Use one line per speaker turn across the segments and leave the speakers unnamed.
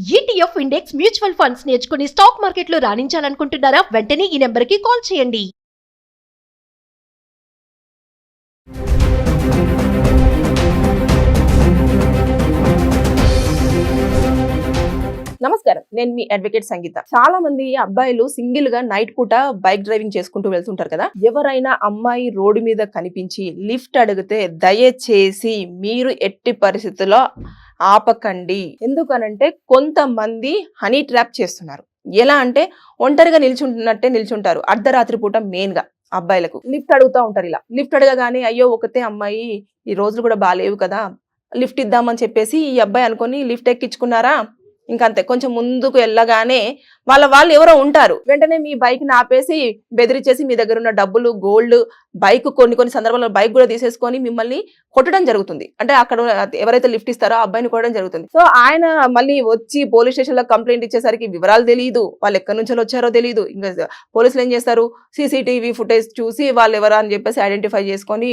ETF index mutual funds నేర్చుకుని stock మార్కెట్లో రాణించాలనుకుంటున్నారా? వెంటనే ఈ నెంబర్కి కాల్ చేయండి.
నమస్కారం, నేను మీ అడ్వకేట్ సంగీత. చాలా మంది అబ్బాయిలు సింగిల్ గా నైట్ పూట బైక్ డ్రైవింగ్ చేసుకుంటూ వెళ్తుంటారు కదా. ఎవరైనా అమ్మాయి రోడ్డు మీద కనిపించి లిఫ్ట్ అడిగితే దయచేసి మీరు ఎట్టి పరిస్థితుల్లో ఆపకండి. ఎందుకనంటే కొంతమంది హనీ ట్రాప్ చేస్తున్నారు. ఎలా అంటే ఒంటరిగా నిల్చుంటున్నట్టే నిల్చుంటారు. అర్ధరాత్రి పూట మెయిన్ గా అబ్బాయిలకు లిఫ్ట్ అడుగుతూ ఉంటారు. ఇలా లిఫ్ట్ అడగగానే అయ్యో ఒకతే అమ్మాయి, ఈ రోజులు కూడా బాగాలేవు కదా, లిఫ్ట్ ఇద్దామని చెప్పేసి ఈ అబ్బాయి అనుకొని లిఫ్ట్ ఎక్కించుకున్నారా. ఇంకంతే, కొంచెం ముందుకు వెళ్ళగానే వాళ్ళు ఎవరో ఉంటారు. వెంటనే మీ బైక్ ని ఆపేసి బెదిరించేసి మీ దగ్గర ఉన్న డబ్బులు, గోల్డ్, బైక్, కొన్ని సందర్భాల్లో బైక్ కూడా తీసేసుకొని మిమ్మల్ని కొట్టడం జరుగుతుంది. అంటే అక్కడ ఎవరైతే లిఫ్ట్ ఇస్తారో ఆ అబ్బాయిని కొట్టడం జరుగుతుంది. సో ఆయన మళ్ళీ వచ్చి పోలీస్ స్టేషన్ లో కంప్లైంట్ ఇచ్చేసరికి వివరాలు తెలియదు, వాళ్ళు ఎక్కడి నుంచి వచ్చారో తెలియదు. ఇంకా పోలీసులు ఏం చేస్తారు, సీసీటీవీ ఫుటేజ్ చూసి వాళ్ళు ఎవరా అని చెప్పేసి ఐడెంటిఫై చేసుకొని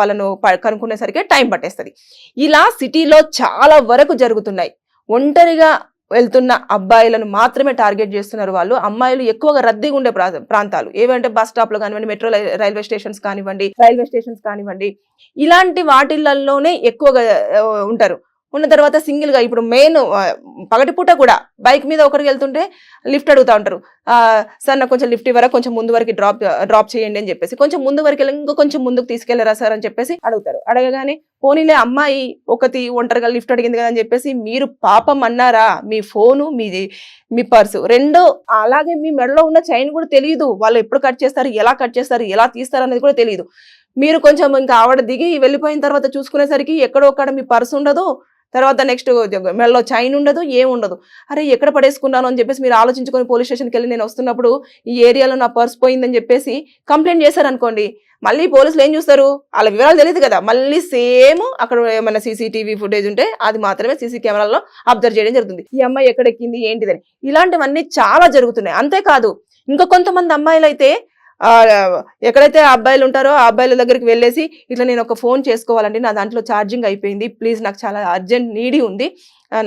వాళ్ళను కనుక్కునేసరికి టైం పట్టేస్తుంది. ఇలా సిటీలో చాలా వరకు జరుగుతున్నాయి. ఒంటరిగా వెళ్తున్న అబ్బాయిలను మాత్రమే టార్గెట్ చేస్తున్నారు వాళ్ళు. అమ్మాయిలు ఎక్కువగా రద్దీగా ఉండే ప్రాంతాలు ఏవంటే బస్ స్టాప్ లో కానివ్వండి, మెట్రో రైల్వే స్టేషన్స్ కానివ్వండి, ఇలాంటి వాటిలలోనే ఎక్కువగా ఉంటారు. ఉన్న తర్వాత సింగిల్ గా ఇప్పుడు మెయిన్ పగటిపూట కూడా బైక్ మీద ఒకరికి వెళ్తుంటే లిఫ్ట్ అడుగుతా ఉంటారు. సార్ నాకు కొంచెం లిఫ్ట్ ఇవ్వరా, కొంచెం ముందు వరకు డ్రాప్ చేయండి అని చెప్పేసి, కొంచెం ముందు వరకు వెళ్ళి ఇంకో కొంచెం ముందుకు తీసుకెళ్లరా సార్ అని చెప్పేసి అడుగుతారు. అడగగానే పోనీలే అమ్మాయి ఒకటి ఒంటరిగా లిఫ్ట్ అడిగింది కదా అని చెప్పేసి మీరు పాపం అన్నారా. మీ ఫోను, మీ పర్సు రెండు, అలాగే మీ మెడలో ఉన్న చైన్ కూడా తెలియదు. వాళ్ళు ఎప్పుడు కట్ చేస్తారు, ఎలా కట్ చేస్తారు, ఎలా తీస్తారు అనేది కూడా తెలియదు. మీరు కొంచెం ఇంకా ఆవిడ దిగి వెళ్ళిపోయిన తర్వాత చూసుకునేసరికి ఎక్కడో ఒక్కడ మీ పర్సు ఉండదు, తర్వాత నెక్స్ట్ మెడలో చైన్ ఉండదు, ఏముండదు. అరే ఎక్కడ పడేసుకున్నాను అని చెప్పేసి మీరు ఆలోచించుకొని పోలీస్ స్టేషన్కి వెళ్ళి నేను వస్తున్నప్పుడు ఈ ఏరియాలో నా పర్స్ పోయిందని చెప్పేసి కంప్లైంట్ చేశారనుకోండి, మళ్ళీ పోలీసులు ఏం చూస్తారు, వాళ్ళ వివరాలు తెలియదు కదా, మళ్ళీ సేమ్ అక్కడ ఏమైనా సీసీటీవీ ఫుటేజ్ ఉంటే అది మాత్రమే సీసీ కెమెరాలో అబ్జర్వ్ చేయడం జరుగుతుంది. ఈ అమ్మాయి ఎక్కడెక్కింది ఏంటిదని. ఇలాంటివన్నీ చాలా జరుగుతున్నాయి. అంతేకాదు ఇంకా కొంతమంది అమ్మాయిలు అయితే ఎక్కడైతే ఆ అబ్బాయిలు ఉంటారో ఆ అబ్బాయిల దగ్గరికి వెళ్ళేసి ఇట్లా నేను ఒక ఫోన్ చేసుకోవాలండి, నా దాంట్లో ఛార్జింగ్ అయిపోయింది, ప్లీజ్ నాకు చాలా అర్జెంట్ నీడీ ఉంది,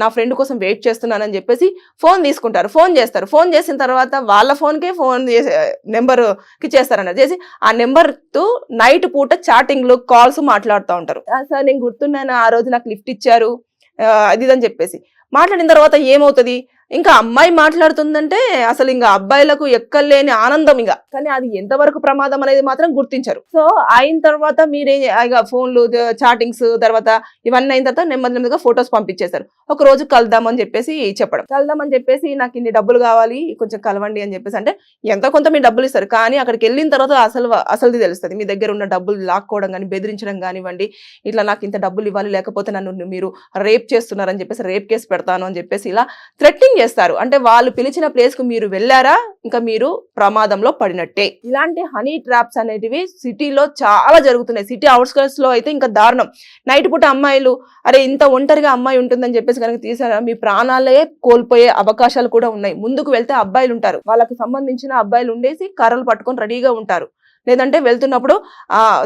నా ఫ్రెండ్ కోసం వెయిట్ చేస్తున్నానని చెప్పేసి ఫోన్ తీసుకుంటారు. ఫోన్ చేస్తారు. ఫోన్ చేసిన తర్వాత వాళ్ళ ఫోన్కే ఫోన్ నెంబర్కి చేస్తారన్నారు. చేసి ఆ నెంబర్తో నైట్ పూట చాటింగ్లు, కాల్స్ మాట్లాడుతూ ఉంటారు. సార్ నేను గుర్తున్నాను, ఆ రోజు నాకు లిఫ్ట్ ఇచ్చారు అది ఇదని చెప్పేసి మాట్లాడిన తర్వాత ఏమవుతుంది, ఇంకా అమ్మాయి మాట్లాడుతుందంటే అసలు ఇంకా అబ్బాయిలకు ఎక్కలేని ఆనందం. ఇంకా కానీ అది ఎంతవరకు ప్రమాదం అనేది మాత్రం గుర్తించరు. సో అయిన తర్వాత మీరే ఫోన్లు, చాటింగ్స్ తర్వాత ఇవన్నీ అయిన తర్వాత నెమ్మదిగా ఫొటోస్ పంపించేశారు. ఒక రోజు కలుద్దామని చెప్పేసి కలుద్దామని చెప్పేసి నాకు ఇన్ని డబ్బులు కావాలి, కొంచెం కలవండి అని చెప్పేసి అంటే ఎంతో కొంత మీ డబ్బులు ఇస్తారు. కానీ అక్కడికి వెళ్ళిన తర్వాత అసలుది తెలుస్తుంది. మీ దగ్గర ఉన్న డబ్బులు లాక్కోవడం కానీ, బెదిరించడం కానివ్వండి, ఇట్లా నాకు ఇంత డబ్బులు ఇవ్వాలి లేకపోతే నన్ను మీరు రేప్ చేస్తున్నారని చెప్పేసి రేప్ కేసు పెడతాను అని చెప్పేసి ఇలా థ్రెట్టింగ్ చేస్తారు. అంటే వాళ్ళు పిలిచిన ప్లేస్ కు మీరు వెళ్ళారా, ఇంకా మీరు ప్రమాదంలో పడినట్టే. ఇలాంటి హనీ ట్రాప్స్ అనేటివి సిటీలో చాలా జరుగుతున్నాయి. సిటీ అవుట్స్కర్ట్స్ లో అయితే ఇంకా దారుణం. నైట్ పూట అమ్మాయిలు అరే ఇంత ఒంటరిగా అమ్మాయి ఉంటుందని చెప్పేసి కనుక తీసారా, మీ ప్రాణాలే కోల్పోయే అవకాశాలు కూడా ఉన్నాయి. ముందుకు వెళ్తే అబ్బాయిలు ఉంటారు, వాళ్ళకి సంబంధించిన అబ్బాయిలు ఉండేసి కర్రలు పట్టుకొని రెడీగా ఉంటారు. లేదంటే వెళ్తున్నప్పుడు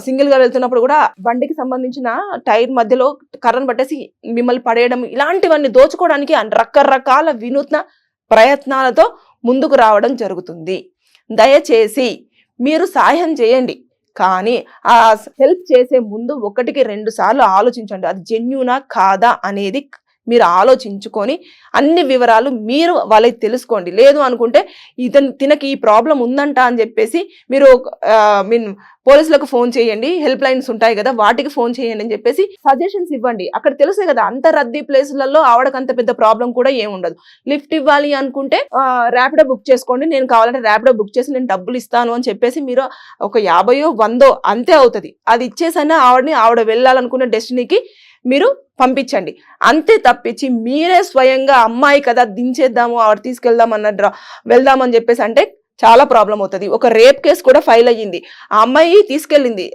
సింగిల్ గా వెళ్తున్నప్పుడు కూడా బండికి సంబంధించిన టైర్ మధ్యలో కర్రను పట్టేసి మిమ్మల్ని పడేయడం, ఇలాంటివన్నీ దోచుకోవడానికి రకరకాల వినూత్న ప్రయత్నాలతో ముందుకు రావడం జరుగుతుంది. దయచేసి మీరు సాయం చేయండి, కానీ ఆ హెల్ప్ చేసే ముందు 1-2 సార్లు ఆలోచించండి. అది జెన్యూనా కాదా అనేది మీరు ఆలోచించుకొని అన్ని వివరాలు మీరు వాళ్ళకి తెలుసుకోండి. లేదు అనుకుంటే తినకి ఈ ప్రాబ్లం ఉందంట అని చెప్పేసి మీరు పోలీసులకు ఫోన్ చేయండి, హెల్ప్ లైన్స్ ఉంటాయి కదా వాటికి ఫోన్ చేయండి అని చెప్పేసి సజెషన్స్ ఇవ్వండి. అక్కడ తెలుసే కదా, అంత రద్దీ ప్లేసులలో ఆవిడకి అంత పెద్ద ప్రాబ్లం కూడా ఏముండదు. లిఫ్ట్ ఇవ్వాలి అనుకుంటే ర్యాపిడో బుక్ చేసుకోండి, నేను కావాలంటే ర్యాపిడో బుక్ చేసి నేను డబ్బులు ఇస్తాను అని చెప్పేసి మీరు ఒక 50-100 అంతే అవుతుంది. అది ఇచ్చేసైనా ఆవిడ వెళ్ళాలనుకున్న డెస్టినీకి మీరు పంపించండి. అంతే తప్పించి మీరే స్వయంగా అమ్మాయి కదా దించేద్దాము, ఆవిడ వెళ్దామని చెప్పేసి అంటే చాలా ప్రాబ్లం అవుతుంది. ఒక రేప్ కేసు కూడా ఫైల్ అయ్యింది. ఆ అమ్మాయి తీసుకెళ్ళింది,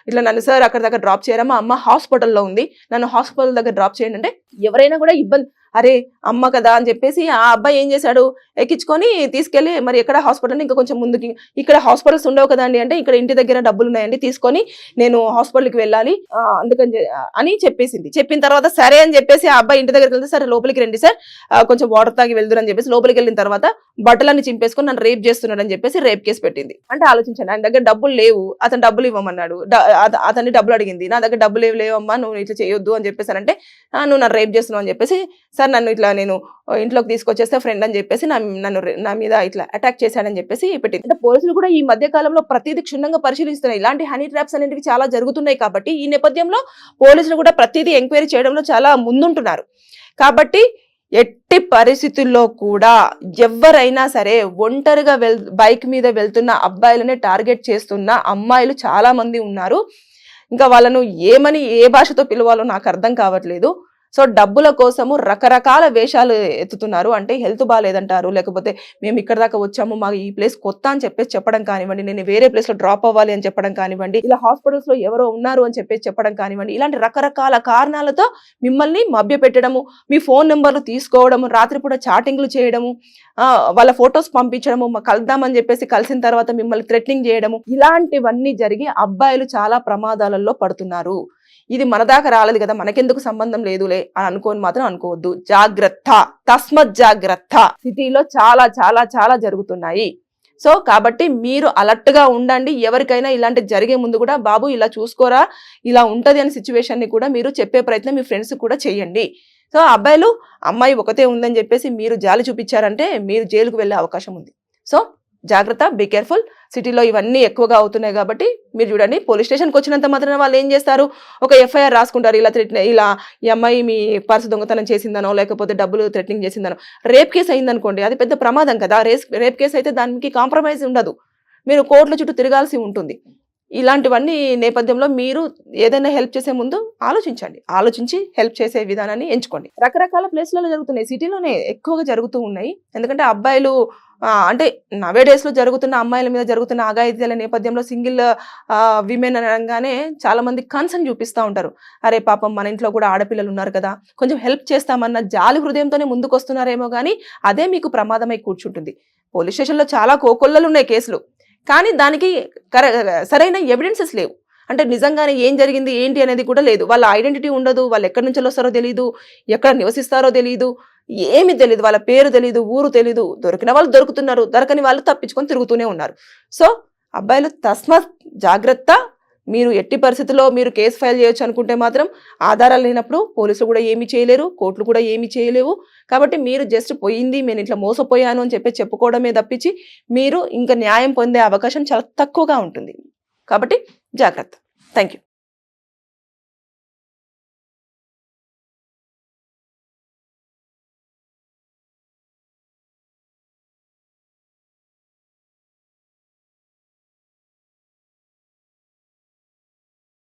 ఇట్లా నన్ను సార్ అక్కడ దగ్గర డ్రాప్ చేయరమ్మా, అమ్మ హాస్పిటల్లో ఉంది, నన్ను హాస్పిటల్ దగ్గర డ్రాప్ చేయండి అంటే ఎవరైనా కూడా ఇబ్బంది. అరే అమ్మ కదా అని చెప్పేసి ఆ అబ్బాయి ఏం చేశాడు, ఎక్కించుకొని తీసుకెళ్లి మరి ఎక్కడ హాస్పిటల్ ఇంకా కొంచెం ముందుకి, ఇక్కడ హాస్పిటల్స్ ఉండవు కదండి అంటే ఇక్కడ ఇంటి దగ్గర డబ్బులు ఉన్నాయండి తీసుకొని నేను హాస్పిటల్కి వెళ్ళాలి అందుకని అని చెప్పేసింది. చెప్పిన తర్వాత సరే అని చెప్పేసి ఆ అబ్బాయి ఇంటి దగ్గరికి వెళ్తే సరే లోపలికి రండి సార్ కొంచెం వాటర్ తాగి వెళ్దురు అని చెప్పేసి లోపలికి వెళ్ళిన తర్వాత బట్టలన్నీ చింపేసుకొని నన్ను రేప్ చేస్తున్నాడు అని చెప్పేసి రేప్ కేసు పెట్టింది. అంటే ఆలోచించండి, ఆయన దగ్గర డబ్బులు లేవు, అతను డబ్బులు ఇవ్వమన్నాడు, అతన్ని డబ్బులు అడిగింది, నా దగ్గర డబ్బులు లేవమ్మా నువ్వు ఇట్లా చేయొద్దు అని చెప్పేసారంటే నువ్వు నన్ను రేప్ చేస్తున్నావు అని చెప్పేసి సార్ నన్ను ఇట్లా నేను ఇంట్లోకి తీసుకొచ్చేస్తే ఫ్రెండ్ అని చెప్పేసి నా మీద ఇట్లా అటాక్ చేశాడని చెప్పేసి పెట్టింది. అంటే పోలీసులు కూడా ఈ మధ్య కాలంలో ప్రతిదీ క్షుణ్ణంగా పరిశీలిస్తున్నాయి. ఇలాంటి హనీ ట్రాప్స్ అనేవి చాలా జరుగుతున్నాయి కాబట్టి ఈ నేపథ్యంలో పోలీసులు కూడా ప్రతిదీ ఎంక్వైరీ చేయడంలో చాలా ముందుంటున్నారు. కాబట్టి ఎట్టి పరిస్థితుల్లో కూడా ఎవరైనా సరే ఒంటరిగా బైక్ మీద వెళ్తున్న అబ్బాయిలనే టార్గెట్ చేస్తున్న అమ్మాయిలు చాలా మంది ఉన్నారు. ఇంకా వాళ్ళను ఏమని ఏ భాషతో పిలవాలో నాకు అర్థం కావట్లేదు. సో డబ్బుల కోసము రకరకాల వేషాలు ఎత్తుతున్నారు. అంటే హెల్త్ బాగాలేదంటారు, లేకపోతే మేము ఇక్కడ దాకా వచ్చాము మాకు ఈ ప్లేస్ కొత్త అని చెప్పేసి చెప్పడం కానివ్వండి, నేను వేరే ప్లేస్ లో డ్రాప్ అవ్వాలి అని చెప్పడం కానివ్వండి, ఇలా హాస్పిటల్స్ లో ఎవరో ఉన్నారు అని చెప్పేసి చెప్పడం కానివ్వండి, ఇలాంటి రకరకాల కారణాలతో మిమ్మల్ని మభ్య పెట్టడము, మీ ఫోన్ నెంబర్లు తీసుకోవడము, రాత్రిపూట చాటింగ్లు చేయడము, వాళ్ళ ఫొటోస్ పంపించడము, కలుద్దామని చెప్పేసి కలిసిన తర్వాత మిమ్మల్ని థ్రెటనింగ్ చేయడము, ఇలాంటివన్నీ జరిగి అబ్బాయిలు చాలా ప్రమాదాలలో పడుతున్నారు. ఇది మన దాకా రాలేదు కదా మనకెందుకు సంబంధం లేదులే అని అనుకోని మాత్రం అనుకోవద్దు. జాగ్రత్త, తస్మత్ జాగ్రత్త. సిటీలో చాలా చాలా చాలా జరుగుతున్నాయి. సో కాబట్టి మీరు అలర్ట్ గా ఉండండి. ఎవరికైనా ఇలాంటి జరిగే ముందు కూడా బాబు ఇలా చూసుకోరా, ఇలా ఉంటది అనే సిచ్యువేషన్ ని కూడా మీరు చెప్పే ప్రయత్నం మీ ఫ్రెండ్స్ కూడా చేయండి. సో అబ్బాయిలు అమ్మాయి ఒకతే ఉందని చెప్పేసి మీరు జాలి చూపించారంటే మీరు జైలుకు వెళ్ళే అవకాశం ఉంది. సో జాగ్రత్త, బీ కేర్ఫుల్. సిటీలో ఇవన్నీ ఎక్కువగా అవుతున్నాయి కాబట్టి మీరు చూడండి, పోలీస్ స్టేషన్కి వచ్చినంత మాత్రాన వాళ్ళు ఏం చేస్తారు, ఒక ఎఫ్ఐఆర్ రాసుకుంటారు, ఇలా ఈ అమ్మాయి మీ పర్సు దొంగతనం చేసిందనో లేకపోతే డబ్బులు థ్రెటనింగ్ చేసిందనో. రేప్ కేసు అయిందనుకోండి, అది పెద్ద ప్రమాదం కదా. రేప్ కేసు అయితే దానికి కాంప్రమైజ్ ఉండదు, మీరు కోర్టుల చుట్టూ తిరగాల్సి ఉంటుంది. ఇలాంటివన్నీ నేపథ్యంలో మీరు ఏదైనా హెల్ప్ చేసే ముందు ఆలోచించి హెల్ప్ చేసే విధానాన్ని ఎంచుకోండి. రకరకాల ప్లేస్లలో జరుగుతున్నాయి, సిటీలోనే ఎక్కువగా జరుగుతూ ఉన్నాయి. ఎందుకంటే అబ్బాయిలు అంటే నవే డేస్ లో జరుగుతున్న అమ్మాయిల మీద జరుగుతున్న అఘాయిత్యాల నేపథ్యంలో సింగిల్ విమెన్ అనగానే చాలా మంది కన్సర్న్ చూపిస్తూ ఉంటారు. అరే పాపం మన ఇంట్లో కూడా ఆడపిల్లలు ఉన్నారు కదా, కొంచెం హెల్ప్ చేస్తామన్న జాలి హృదయంతోనే ముందుకు వస్తున్నారేమో కానీ అదే మీకు ప్రమాదమై కూర్చుంటుంది. పోలీస్ స్టేషన్లో చాలా కోకొల్లలు ఉన్నాయి కేసులు, కానీ దానికి సరైన ఎవిడెన్సెస్ లేవు. అంటే నిజంగానే ఏం జరిగింది ఏంటి అనేది కూడా లేదు. వాళ్ళ ఐడెంటిటీ ఉండదు, వాళ్ళు ఎక్కడి నుంచి వస్తారో తెలియదు, ఎక్కడ నివసిస్తారో తెలియదు, ఏమి తెలియదు, వాళ్ళ పేరు తెలియదు, ఊరు తెలీదు. దొరికిన వాళ్ళు దొరుకుతున్నారు, దొరకని వాళ్ళు తప్పించుకొని తిరుగుతూనే ఉన్నారు. సో అబ్బాయిలు తస్మాత్ జాగ్రత్త. మీరు ఎట్టి పరిస్థితుల్లో మీరు కేసు ఫైల్ చేయొచ్చు అనుకుంటే మాత్రం ఆధారాలు లేనప్పుడు పోలీసులు కూడా ఏమీ చేయలేరు, కోర్టులు కూడా ఏమీ చేయలేవు. కాబట్టి మీరు జస్ట్ పోయింది నేను ఇట్లా మోసపోయాను అని చెప్పి చెప్పుకోవడమే తప్పించి మీరు ఇంకా న్యాయం పొందే అవకాశం చాలా తక్కువగా ఉంటుంది. కాబట్టి జాగ్రత్త. Thank you.